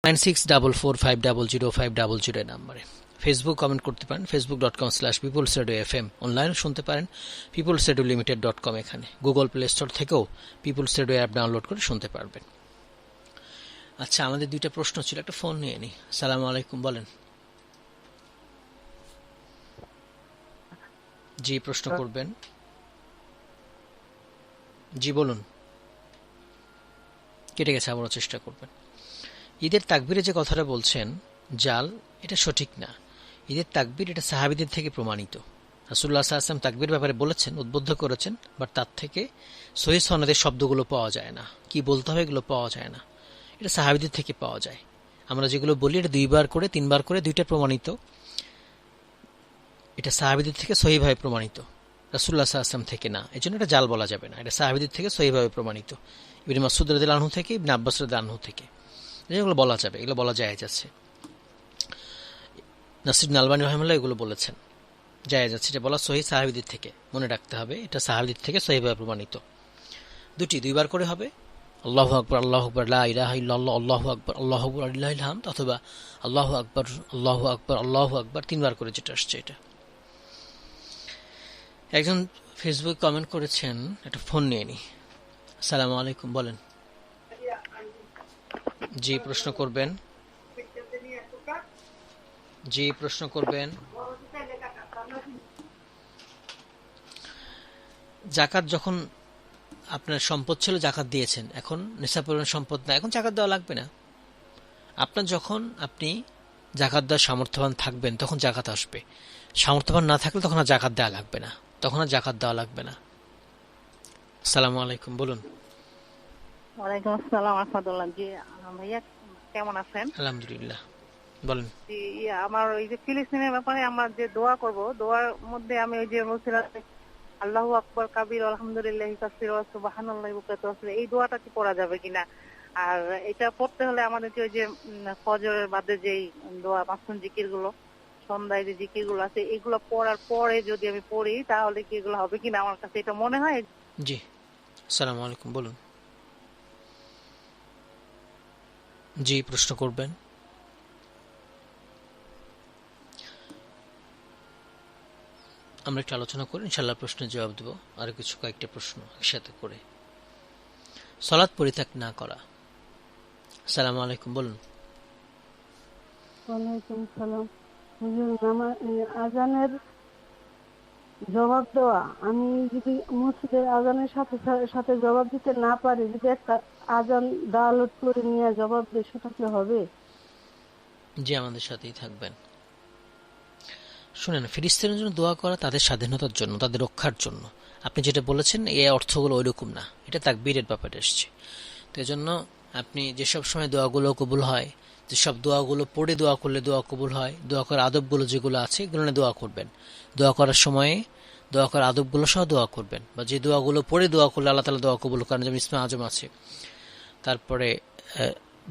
9644500500 নাম্বারে। Facebook comment করতে পারেন facebook.com/peoplesradio.fm, অনলাইনে শুনতে পারেন peoplesradiolimited.com। এখানে গুগল প্লে স্টোর থেকেও পিপলস রেডিও অ্যাপ ডাউনলোড করে শুনতে পারবেন। আচ্ছা, আমাদের দুইটা প্রশ্ন ছিল, একটা ফোন নিয়ে নিই। আসসালামু আলাইকুম, বলেন। জি, প্রশ্ন করবেন। জি বলুন। কেটে গেছে, আবারও চেষ্টা করবেন। ঈদের তাকবীরে যে কথাটা বলছেন জাল, এটা সঠিক না। ঈদের তাকবীর এটা সাহাবীদের থেকে প্রমাণিত। রাসূলুল্লাহ সাল্লাল্লাহু আলাইহি ওয়াসাল্লাম তাকবীর ব্যাপারে বলেছেন, উদ্বুদ্ধ করেছেন, বাট তার থেকে সহিহ সনদে শব্দগুলো পাওয়া যায় না, কি বলতে হবে এগুলো পাওয়া যায় না। এটা সাহাবীদের থেকে পাওয়া যায়। আমরা যেগুলো বলি এটা 2 বার করে 3 বার করে 2টা প্রমাণিত, এটা সাহাবীদের থেকে সহিহভাবে প্রমাণিত, রাসূলুল্লাহ সাল্লাল্লাহু আলাইহি ওয়াসাল্লাম থেকে না। এজন্য এটা জাল বলা যাবে না, এটা সাহাবীদের থেকে সহিহভাবে প্রমাণিত। ইবনে মাসউদ রাদিয়াল্লাহু আনহু থেকে, ইবনে আব্বাস রাদিয়াল্লাহু আনহু থেকে, এগুলো বলা যাবে, এগুলো বলা জায়েজ আছে। নাসিরুদ্দিন আলবানী রাহিমাহুল্লাহ এগুলো বলেছেন জায়েজ আছে, এটা বলা সহিহ সাহাবীদের থেকে। মনে রাখতে হবে এটা সাহাবীদের থেকে সহিহভাবে প্রমাণিত। 2 বার করে হবে, আল্লাহু আকবার, আল্লাহু আকবার, লা ইলাহা ইল্লাল্লাহ, আল্লাহু আকবার, আল্লাহু আকবার, লিল্লাহিল হামদ, অথবা আল্লাহু আকবার, আল্লাহু আকবার, আল্লাহু আকবার, 3 বার করে যেটা আসছে এটা। একজন ফেসবুক কমেন্ট করেছেন, একটা ফোন নিয়ে নি। আসসালামু আলাইকুম, বলেন। জি, প্রশ্ন করবেন। জি, প্রশ্ন করবেন। জাকাত যখন আপনার সম্পদ ছিল, জাকাত দিয়েছেন, এখন নিসাব পরিমাণ সম্পদ না, এখন জাকাত দেওয়া লাগবে না। আপনার যখন আপনি জাকাত দেওয়ার সামর্থ্যবান থাকবেন তখন জাকাত আসবে, সামর্থ্যবান না থাকলে তখন আর জাকাত দেওয়া লাগবে না, তখন আর জাকাত দেওয়া লাগবে না। আসসালামু আলাইকুম, বলুন। ওয়ালাইকুম আসসালাম ওয়া রাহমাতুল্লাহ। জি ভাইয়া, কেমন আছেন? আলহামদুলিল্লাহ, বলেন। জি, আমার ওই যে ফিলিস্তিনের ব্যাপারে আমরা যে দোয়া করব, দোয়ার মধ্যে আমি ওই যে বলছিলাম আল্লাহু আকবার কাবীর আলহামদুলিল্লাহি কাসীর ওয়া সুবহানাল্লাহি বুকরাতান ওয়া আসীলা, এই দোয়াটা কি পড়া যাবে কিনা? আর এটা পড়তে হলে আমাদের ওই যে ফজরের বাদে যেই দোয়া মাসনুন জিকিরগুলো, সন্ধ্যায় যে জিকিরগুলো আছে, এগুলো পড়ার পরে যদি আমি পড়ি তাহলে কি এগুলো হবে কিনা, আমার কাছে এটা মনে হয়। জি, আসসালামু আলাইকুম, বলুন। জি, প্রশ্ন করবেন। আমরা একটু আলোচনা করি, ইনশাআল্লাহ প্রশ্নের জবাব দেব। আর কিছু কয়েকটা প্রশ্ন একসাথে করে। সালাত পরিত্যাগ না করা। আসসালামু আলাইকুম, বলুন। ওয়ালাইকুম সালাম। হুজুর, আজানের জবাব দেওয়া, আমি যদি মসজিদের আজানের সাথে সাথে জবাব দিতে না পারি, যদি একটা আজান ডাউনলোড করে নিয়ে জবাব দিই, সেটা কি হবে? জি, আমাদের সাথেই থাকবেন। শুনেন, ফিলিস্তিনের জন্য দোয়া করা তাদের স্বাধীনতার জন্য, তাদের রক্ষার জন্য। আপনি যেটা বলেছেন এই অর্থগুলো ওইরকম না, এটা তাকবীরের ব্যাপারে এসছে। তো এজন্য আপনি যেসব সময় দোয়াগুলো কবুল হয়, যেসব দোয়াগুলো পড়ে দোয়া করলে দোয়া কবুল হয়, দোয়া করার আদবগুলো যেগুলো আছে এগুলো নিয়ে দোয়া করবেন। দোয়া করার সময়ে দোয়া করার আদবগুলো সহ দোয়া করবেন, বা যে দোয়াগুলো পড়ে দোয়া করলে আল্লাহ তাআলা দোয়া কবুল করেন, যেমন ইসমে আজম আছে, তারপরে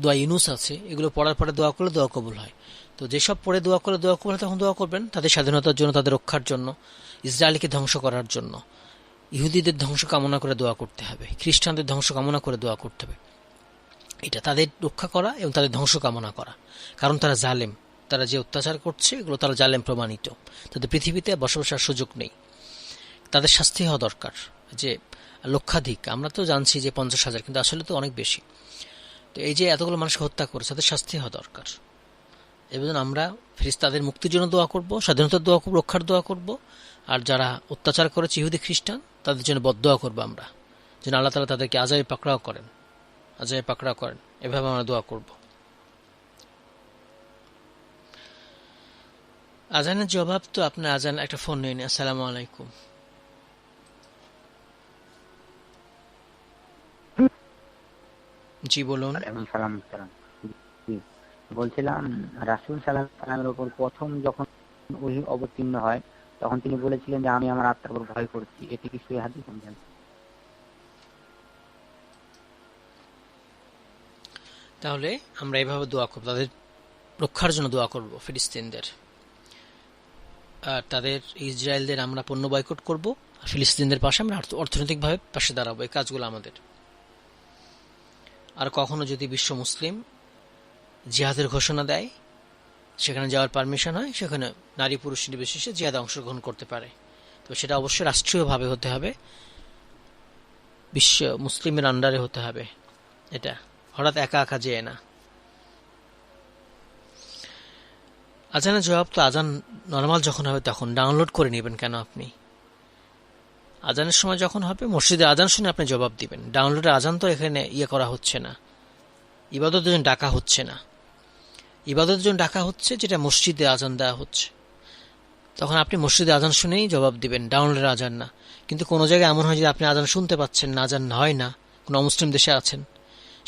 দোয়া ইউনুস আছে, এগুলো পড়ার পরে দোয়া করলে দোয়া কবুল হয়। তো যেসব পড়ে দোয়া করলে দোয়া কবুল হয় তখন দোয়া করবেন, তাদের স্বাধীনতার জন্য, তাদের রক্ষার জন্য, ইসরায়েলকে ধ্বংস করার জন্য। ইহুদিদের ধ্বংস কামনা করে দোয়া করতে হবে, খ্রিস্টানদের ধ্বংস কামনা করে দোয়া করতে হবে। এটা তাদের রক্ষা করা এবং তাদের ধ্বংস কামনা করা, কারণ তারা জালেম, তারা যে অত্যাচার করছে এগুলো তারা জালেম প্রমাণিত, তাদের পৃথিবীতে বসবাসের সুযোগ নেই, তাদের শাস্তি হওয়া দরকার। যে লক্ষাধিক, আমরা তো জানছি যে 50,000, কিন্তু আসলে তো অনেক বেশি। তো এই যে এতগুলো মানুষকে হত্যা করেছে, তাদের শাস্তি হওয়া দরকার। এবং আমরা ফেরেশতাদের মুক্তির জন্য দোয়া করব, স্বাধীনতার দোয়া করব, রক্ষার দোয়া করব। আর যারা অত্যাচার করেছে ইহুদি খ্রিস্টান, তাদের জন্য বদদোয়া করব আমরা, যেন আল্লাহ তাআলা তাদেরকে আযাবে পাকড়াও করেন, আযাবে পাকড়াও করেন। এভাবে আমরা দোয়া করব। আজানের জবাব তো আপনার আজান, একটা ফোন নিয়ে নিন। আসসালামু আলাইকুম। জি বলুন। সালাম সালাম। বলছিলাম, রাসূল সাল্লাল্লাহু আলাইহি ওয়াসাল্লামের উপর প্রথম যখন ওহী অবতীর্ণ হয় তখন তিনি বলেছিলেন যে আমি আমার আত্মার উপর ভয় করছি, এটি কি সহিহ হাদিস? তাহলে আমরা এভাবে দোয়া করব, তাদের রক্ষার জন্য দোয়া করব, ফিলিস্তিনদের। আর তাদের ইসরায়েলদের আমরা পণ্য বয়কট করব, আর ফিলিস্তিনদের পাশে আমরা অর্থনৈতিকভাবে পাশে দাঁড়াবো। এই কাজগুলো আমাদের। আর কখনো যদি বিশ্ব মুসলিম জিহাদের ঘোষণা দেয়, সেখানে যাওয়ার পারমিশন হয়, সেখানে নারী পুরুষ নির্বিশেষে জিহাদে অংশগ্রহণ করতে পারে। তো সেটা অবশ্যই রাষ্ট্রীয়ভাবে হতে হবে, বিশ্ব মুসলিমের আন্ডারে হতে হবে। এটা হঠাৎ একা একা যেয়ে না। আজানের জবাব তো আজান নর্মাল যখন হবে তখন ডাউনলোড করে নেবেন কেন আপনি? আজানের সময় যখন হবে মসজিদে আজান শুনে আপনি জবাব দিবেন। ডাউনলোডের আজান তো এখানে করা হচ্ছে না, ইবাদতের জন্য ডাকা হচ্ছে না। ইবাদতের জন্য ডাকা হচ্ছে যেটা মসজিদে আজান দেওয়া হচ্ছে, তখন আপনি মসজিদে আজান শুনেই জবাব দিবেন, ডাউনলোডের আজান না। কিন্তু কোনো জায়গায় এমন হয় যে আপনি আজান শুনতে পাচ্ছেন না, আজান হয় না, কোনো অমুসলিম দেশে আছেন,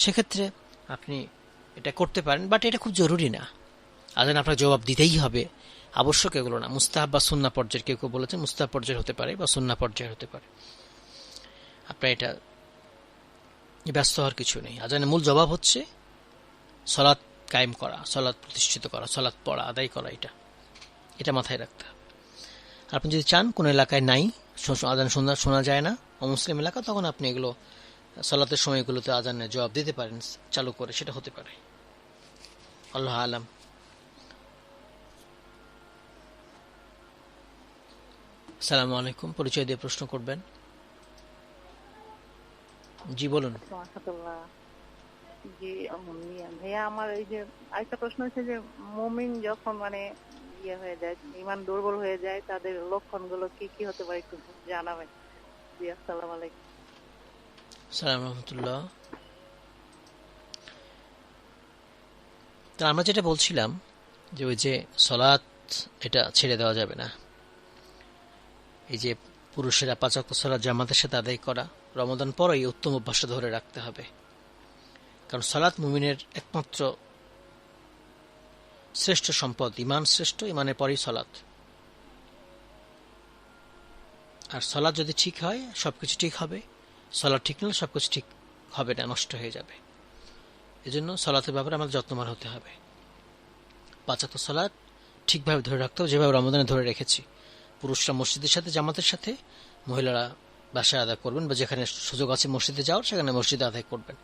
সেক্ষেত্রে আপনি এটা করতে পারেন, বাট এটা খুব জরুরি না। আজান আপনার জবাব দিতেই হবে, আবশ্যক এগুলো না। মুস্তাহাব বা সুন্নাহ পর্যায়ের, কেউ কেউ বলেছেন মুস্তাহাব পর্যায়ের হতে পারে বা সুন্নাহ পর্যায়ের হতে পারে। আপনার এটা ব্যস্ত হওয়ার কিছু নেই। আজানের মূল জবাব হচ্ছে সলাৎ কায়েম করা, সলাৎ প্রতিষ্ঠিত করা, সলাৎ পড়া, আদায় করা। এটা মাথায় রাখতে হবে। আপনি যদি চান কোনো এলাকায় নাই, আজান শোনা যায় না, অমুসলিম এলাকা, তখন আপনি এগুলো সলাতের সময়গুলোতে আজানের জবাব দিতে পারেন চালু করে, সেটা হতে পারে। আল্লাহ আলাম। আসসালামু আলাইকুম, পরিচয় দিয়ে প্রশ্ন করবেন। জি বলুন। মাশাআল্লাহ। জি ভাইয়া, আমার এই যে আরেকটা প্রশ্ন হচ্ছে যে মুমিন যখন মানে হয়ে যায়, ঈমান দুর্বল হয়ে যায়, তাদের লক্ষণগুলো কি কি হতে পারে একটু জানাবেন। জি আসসালামু আলাইকুম। আসসালামু রাহমাতুল্লাহ। তা আমরা যেটা বলছিলাম যে ওই যে সলাৎ, এটা ছেড়ে দেওয়া যাবে না। এই যে পুরুষেরা 5 ওয়াক্ত সলাৎ জামাতের সাথে আদায় করা, রমাদান পর এই উত্তম অভ্যাসটা ধরে রাখতে হবে। কারণ সলাৎ মুমিনের একমাত্র শ্রেষ্ঠ সম্পদ। ঈমান শ্রেষ্ঠ, ঈমানের পরেই সলাৎ। আর সলাৎ যদি ঠিক হয় সবকিছু ঠিক হবে, সলাৎ ঠিক না সবকিছু ঠিক হবে না, নষ্ট হয়ে যাবে। এজন্য সলাতের ব্যাপারে আমাদের যত্নবান হতে হবে। 5 ওয়াক্ত সলাৎ ঠিকভাবে ধরে রাখতে হবে, যেভাবে রমাদানে ধরে রেখেছি। পুরুষরা মসজিদের সাথে জামাতের সাথে, মহিলারা বাসায় আদায় করবেন, বা যেখানে সুযোগ আছে মসজিদে যাওয়ার সেখানে মসজিদে আদায় করবেন।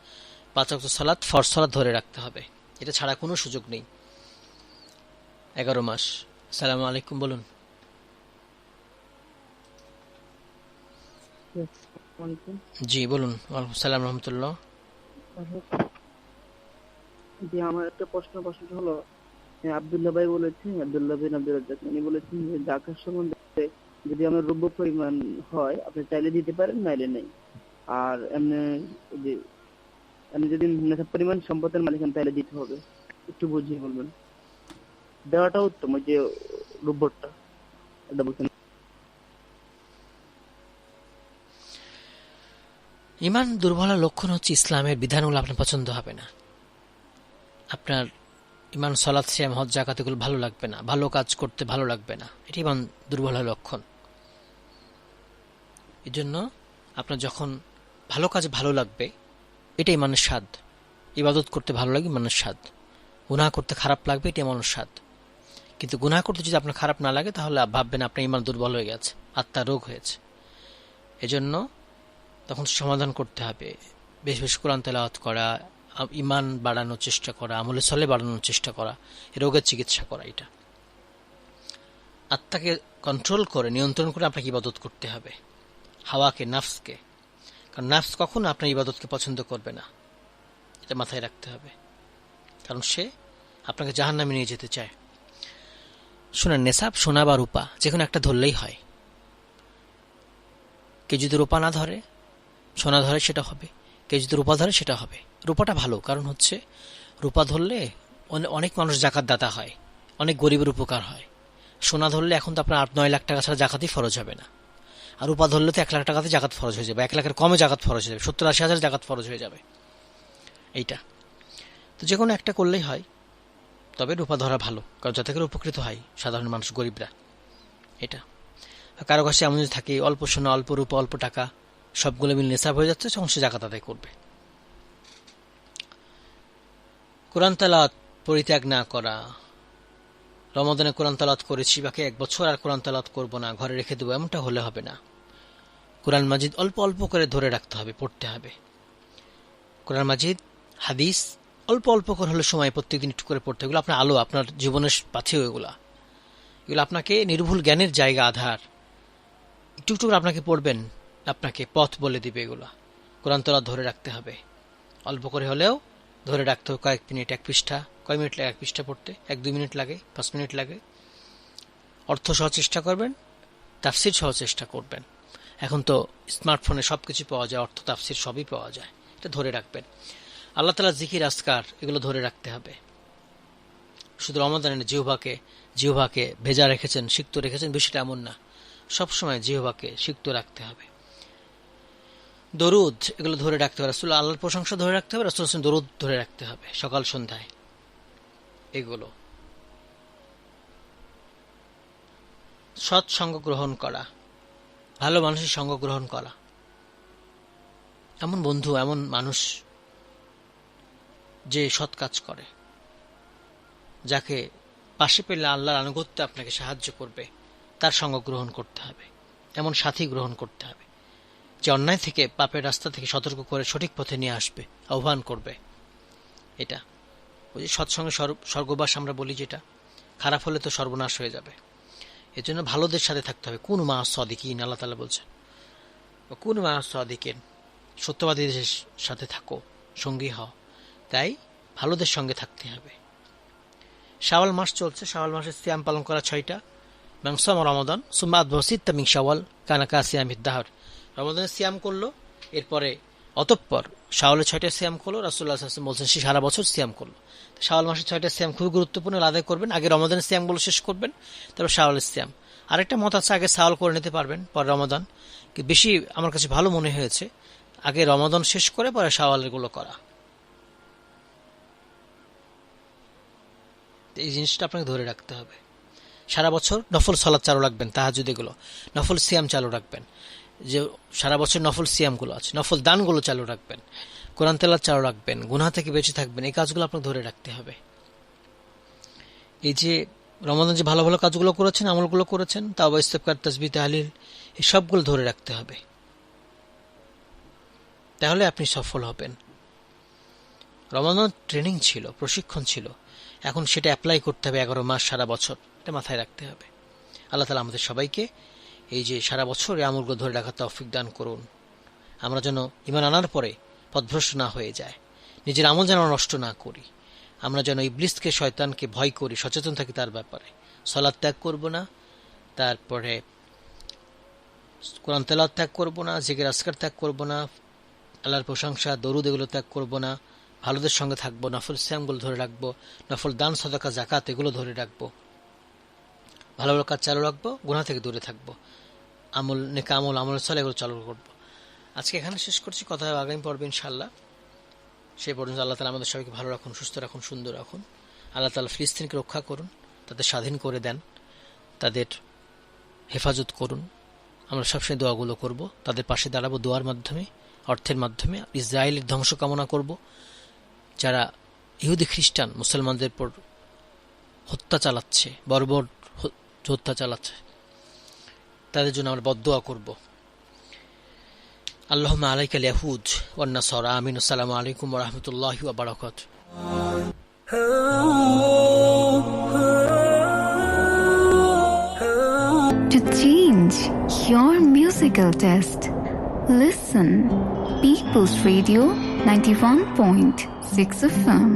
5 ওয়াক্ত সালাত, ফরজ সালাত ধরে রাখতে হবে, এটা ছাড়া কোনো সুযোগ নেই। 11 মাস। আসসালামু আলাইকুম, বলুন। জি বলুন। ওয়ালাইকুম সালাম রহমতুল্লাহ। জি, আমার একটা প্রশ্নটা হলো, আব্দুল্লাহ ভাই বলেছেন, আব্দুল্লাহ বিন আব্দুল রাজ্জাক, উনি বলেছেন যে জাকাত সম্বন্ধে যদি আমার রুব্য পরিমাণ হয় আপনি চাইলে দিতে পারেন, নাইলে নেই। আর এমনি যদি নেশাব পরিমাণ সম্পদের মালিকানা তাইলে দিতে হবে। একটু বুঝিয়ে বলবেন। দেওয়াটা উত্তম, ওই যে রুব্বটা এটা বলছেন। ঈমান দুর্বলের লক্ষণ হচ্ছে ইসলামের বিধানগুলো আপনার পছন্দ হবে না, আপনার ঈমান, সালাত, সিয়াম, হজ, যাকাত এগুলো ভালো লাগবে না, ভালো কাজ করতে ভালো লাগবে না, এটা ঈমান দুর্বলের লক্ষণ। এই জন্য আপনার যখন ভালো কাজ ভালো লাগবে, এটা ঈমানের স্বাদ। ইবাদত করতে ভালো লাগে, ঈমানের স্বাদ। গুনাহ করতে খারাপ লাগবে, এটা ঈমানের স্বাদ। কিন্তু গুনাহ করতে যদি আপনার খারাপ না লাগে, তাহলে ভাববেন আপনার ঈমান দুর্বল হয়ে গেছে, আত্মা রোগ হয়েছে। এজন্য তখন সমাধান করতে হবে, বেশ বেশ কোরআন তেলাওয়াত করা, ঈমান বাড়ানোর চেষ্টা করা, আমলে সলে বাড়ানোর চেষ্টা করা, রোগের চিকিৎসা করা। এটা আত্মাকে কন্ট্রোল করে, নিয়ন্ত্রণ করে আপনাকে ইবাদত করতে হবে, হাওয়াকে, নাফসকে। কারণ নাফস কখনো আপনার ইবাদতকে পছন্দ করবে না, এটা মাথায় রাখতে হবে। কারণ সে আপনাকে জাহান্নামে নিয়ে যেতে চায়। শোনেন, নেশাব, সোনা বা রূপা যে কোনো একটা ধরলেই হয়। কেউ যদি রূপা না ধরে, সোনা ধরে, সেটা হবে। কেউ যদি রূপা ধরে, সেটা হবে। রূপাটা ভালো, কারণ হচ্ছে রূপা ধরলে অনেক মানুষ জাকাত দাতা হয়, অনেক গরিবের উপকার হয়। সোনা ধরলে এখন তো আপনার 8-9 লাখ টাকা ছাড়া জাকাতই ফরজ হবে না। আর রূপা ধরলে তো 1 লাখ টাকাতে জাকাত ফরজ হয়ে যাবে, 1 লাখের কমে জাকাত ফরজ হয়ে যাবে, 70-80 হাজার জাকাত ফরজ হয়ে যাবে। এইটা তো যে কোনো একটা করলেই হয়, তবে রূপা ধরা ভালো, কারণ যাতে করে উপকৃত হয় সাধারণ মানুষ, গরিবরা। এটা কারো কাছে এমন যদি থাকে অল্প সোনা, অল্প রূপা, অল্প টাকা, সবগুলো মিলে নেশাব হয়ে যাচ্ছে, তখন সে জাকাত আদায় করবে। কোরআন তেলাওয়াত পরিত্যাগ না করা, রমাদানে কোরআন তেলাওয়াত করেছি, বাকি 1 বছর আর কোরআন তেলাওয়াত করবো না, ঘরে রেখে দেবো, এমনটা হলে হবে না। কোরআন মাজিদ অল্প অল্প করে ধরে রাখতে হবে, পড়তে হবে। কোরআন মাজিদ, হাদিস অল্প অল্প করে হলে সময় প্রত্যেকদিন একটু করে পড়তে, এগুলো আপনার আলো, আপনার জীবনের পাথেও এগুলো আপনাকে নির্ভুল জ্ঞানের জায়গা, আধার। একটু একটু করে আপনাকে পড়বেন, আপনাকে পথ বলে দিবে এগুলা। কোরআন তেলাওয়াত ধরে রাখতে হবে, অল্প করে হলেও ধরে রাখতে হবে। কয়েক মিনিট এক পৃষ্ঠা, কয় মিনিট লাগে এক পৃষ্ঠা পড়তে? 1-2 মিনিট লাগে, 5 মিনিট লাগে। অর্থ সহ চেষ্টা করবেন, তাফসির সহ চেষ্টা করবেন। এখন তো স্মার্টফোনে সবকিছু পাওয়া যায়, অর্থ তাফসির সবই পাওয়া যায়, এটা ধরে রাখবেন। আল্লাহ তাআলার জিকির আজকার এগুলো ধরে রাখতে হবে। শুধু রমাদানের জিহ্বাকে ভেজা রেখেছেন, সিক্ত রেখেছেন, বিষয়টা এমন না। সবসময় জিহ্বাকে সিক্ত রাখতে হবে। দরুদ এগুলো ধরে রাখতে হবে, রাসূল আল্লাহর প্রশংসা ধরে রাখতে হবে, রাসূল দরুদ ধরে রাখতে হবে সকাল সন্ধ্যায়। এগুলো সৎ সঙ্গ গ্রহণ করা, ভালো মানুষের সঙ্গ গ্রহণ করা, এমন বন্ধু, এমন মানুষ যে সৎ কাজ করে, যাকে পাশে পেলে আল্লাহর আনুগত্যে আপনাকে সাহায্য করবে, তার সঙ্গ গ্রহণ করতে হবে। এমন সাথী গ্রহণ করতে হবে যে অন্যায় থেকে, পাপের রাস্তা থেকে সতর্ক করে সঠিক পথে নিয়ে আসবে, আহ্বান করবে। এটা ওই যে সৎসঙ্গে স্বর্গবাস আমরা বলি, যেটা খারাপ হলে তো সর্বনাশ হয়ে যাবে। এর জন্য ভালোদের সাথে থাকতে হবে। কুনু মা সাদিকিন, আল্লাহ তাআলা বলছেন, কুনু মা সাদিকিন, সত্যবাদীদের সাথে থাকো, সঙ্গী হও। তাই ভালোদের সঙ্গে থাকতে হবে। শাওয়াল মাস চলছে, শাওয়াল মাসে সিয়াম পালন করা 6টা। মাংসাম রমাদান সুম্মা আদবসিত্তা মিন শাওয়াল কানা কাসিয়ামিদ দাহর। রমাদানে সিয়াম করলো, এরপরে অতঃপর শাওয়ালের 6টা সিয়াম করলো। রাসূলুল্লাহ সাল্লাল্লাহু আলাইহি ওয়াসাল্লাম বলছেন সে সারা বছর সিয়াম করলো। শাওয়াল মাসে 6টা সিয়াম খুবই গুরুত্বপূর্ণ, আদায় করবেন। আগে রমাদানের সিয়ামগুলো শেষ করবেন, তারপর শাওয়ালের সিয়াম। আরেকটা মত আছে, আগে শাওয়াল করে নিতে পারবেন, পরে রমাদান। বেশি আমার কাছে ভালো মনে হয়েছে আগে রমাদান শেষ করে পরে শাওয়ালের গুলো করা। এই জিনিসটা আপনাকে ধরে রাখতে হবে। সারা বছর নফল সালাত চালু রাখবেন, তাহাজ্জুদ এগুলো, নফল সিয়াম চালু রাখবেন। যে সারা বছর নফল সিয়ামগুলো আছে, নফল দানগুলো চালু রাখবেন, কোরআন তেলাওয়াত চালু রাখবেন, গুনাহ থেকে বেঁচে থাকবেন। এই কাজগুলো আপনাকে ধরে রাখতে হবে। এই যে রমাদান যে ভালো ভালো কাজগুলো করেছেন, আমলগুলো করেছেন, তাওবা, ইস্তেগফার, তাসবিহ, তাহলিল, এই সবগুলো ধরে রাখতে হবে। তাহলে আপনি সফল হবেন। রমাদান ট্রেনিং ছিল, প্রশিক্ষণ ছিল, এখন সেটা অ্যাপ্লাই করতে হবে 11 মাস, সারা বছর। এটা মাথায় রাখতে হবে। আল্লাহ তাআলা আমাদের সবাইকে এই যে সারা বছর এই আমলগুলো ধরে রাখার তৌফিক দান করুন। আমরা যেন ঈমান আনার পরে পথভ্রষ্ট না হয়ে যায়, নিজের আমল যেন নষ্ট না করি। আমরা যেন ইবলিসকে, শয়তানকে ভয় করি, সচেতন থাকি তার ব্যাপারে। সালাত ত্যাগ করব না, তারপরে কোরআন তেলাওয়াত ত্যাগ করব না, জিকির আজকার ত্যাগ করব না, আল্লাহর প্রশংসা, দরুদ এগুলো ত্যাগ করব না, ভালোদের সঙ্গে থাকবো, নফল সিয়ামগুলো ধরে রাখবো, নফল দান, সাদাকা, যাকাত এগুলো ধরে রাখবো, ভালো ভালো কাজ চালু রাখবো, গুনাহ থেকে দূরে থাকবো, আমল নেক আমল, আমল সালেহ এগুলো চালু করবো। আজকে এখানে শেষ করছি, কথা হবে আগামী পর্বে ইনশাআল্লাহ। সেই পর্যন্ত আল্লাহ তাআলা আমাদের সবাইকে ভালো রাখুন, সুস্থ রাখুন, সুন্দর রাখুন। আল্লাহ তাআলা ফিলিস্তিনকে রক্ষা করুন, তাদের স্বাধীন করে দেন, তাদের হেফাজত করুন। আমরা সবসময় দোয়াগুলো করব, তাদের পাশে দাঁড়াবো দোয়ার মাধ্যমে, অর্থের মাধ্যমে। ইসরায়েলের ধ্বংস কামনা করব, যারা ইহুদি খ্রিস্টান মুসলমানদের উপর হত্যা চালাচ্ছে, বর্বর হত্যা চালাচ্ছে, তাদের জন্য আমরা বদদোয়া করব। আল্লাহুম্মা আলাইকাল ইয়াহুদ ওয়ান নাসারা, আমিন। আসসালামু আলাইকুম ওয়া রাহমাতুল্লাহি ওয়া বারাকাতুহু। To change your musical taste, listen People's Radio 91.6 FM.